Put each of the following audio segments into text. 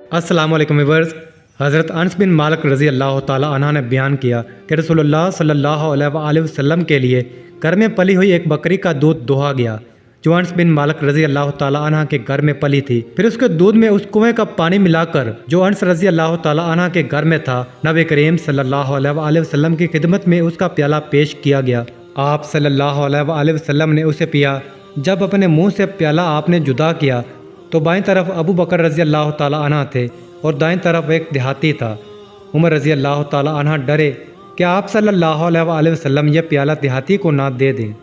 अस्सलाम वालेकुम व्यूअर्स। हज़रत अनस बिन मालिक रज़ी अल्लाह ताला अन्हा ने बयान किया कि रसूलुल्लाह सल्लल्लाहु अलैहि वसल्लम के लिए घर में पली हुई एक बकरी का दूध दोहा गया जो अनस बिन मालिक रज़ी अल्लाह ताला अन्हा के घर में पली थी। फिर उसके दूध में उस कुएं का पानी मिलाकर जो अनस रज़ी अल्लाह ताला अन्हा के घर में था, नबी करीम सल्लल्लाहु अलैहि वसल्लम की खिदमत में उसका प्याला पेश किया गया। आप सल्लल्लाहु अलैहि वसल्लम ने उसे पिया। जब अपने मुंह से प्याला आपने जुदा किया तो बाईं तरफ अबू बकर रज़ी अल्लाह ताला अन्हा थे और दाईं तरफ एक देहाती था। उमर रज़ी अल्लाह ताला अन्हा डरे कि आप सल्लल्लाहु अलैहि वसल्लम यह प्याला देहाती को ना दे दें,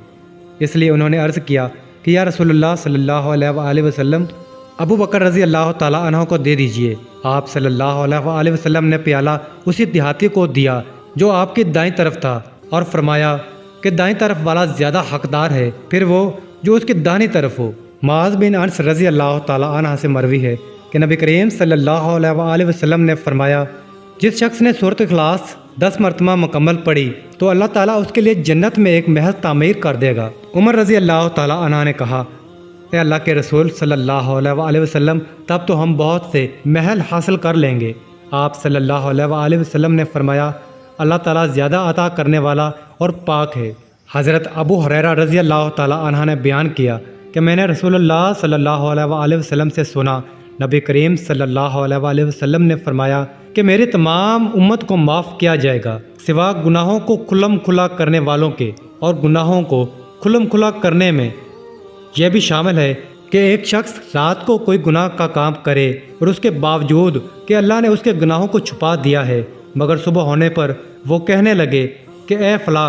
इसलिए उन्होंने अर्ज़ किया कि या रसूलुल्लाह सल्लल्लाहु अलैहि वसल्लम, अबू बकर रज़ी अल्लाह ताला अन्हा को दे दीजिए। आप सल्लल्लाहु अलैहि वसल्लम ने प्याला उसी देहाती को दिया जो आपकी दाईं तरफ था और फरमाया कि दाईं तरफ वाला ज़्यादा हकदार है, फिर वो जो उसकी दाहिनी तरफ हो। मुआज़ बिन अनस रज़ी अल्लाह ताला अन्हा से मरवी है कि नबी करीम सल्लल्लाहु अलैहि वसल्लम ने फरमाया, जिस शख्स ने सूरत इखलास 10 मरतबा मुकम्मल पढ़ी तो अल्लाह ताला उसके लिए जन्नत में एक महल तामीर कर देगा। उमर रज़ी अल्लाह ताला अन्हा ने कहा, ए अल्लाह के रसूल सल्लल्लाहु अलैहि वसल्लम, तब तो हम बहुत से महल हासिल कर लेंगे। आप सल्लल्लाहु अलैहि वसल्लम ने फरमाया, अल्लाह ताला ज़्यादा अता करने वाला और पाक है। हज़रत अबू हुरैरा रज़ी अल्लाह ताला अन्हा ने बयान किया कि मैंने रसूलुल्लाह सल्लल्लाहु अलैहि वसल्लम से सुना, नबी करीम सल्लल्लाहु अलैहि वसल्लम ने फरमाया कि मेरी तमाम उम्मत को माफ़ किया जाएगा सिवा गुनाहों को खुल्लम खुला करने वालों के, और गुनाहों को खुल्लम खुला करने में यह भी शामिल है कि एक शख्स रात को कोई गुनाह का काम करे और उसके बावजूद कि अल्लाह ने उसके गुनाहों को छुपा दिया है, मगर सुबह होने पर वो कहने लगे कि ए फला,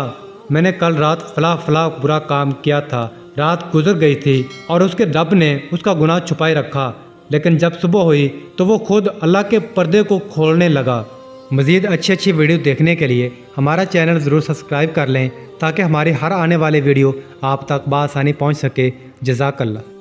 मैंने कल रात फला फला बुरा काम किया था, रात गुजर गई थी और उसके रब ने उसका गुनाह छुपाए रखा, लेकिन जब सुबह हुई तो वो खुद अल्लाह के पर्दे को खोलने लगा। मज़ीद अच्छी वीडियो देखने के लिए हमारा चैनल ज़रूर सब्सक्राइब कर लें ताकि हमारी हर आने वाली वीडियो आप तक बआसानी पहुँच सके। जज़ाकल्लाह।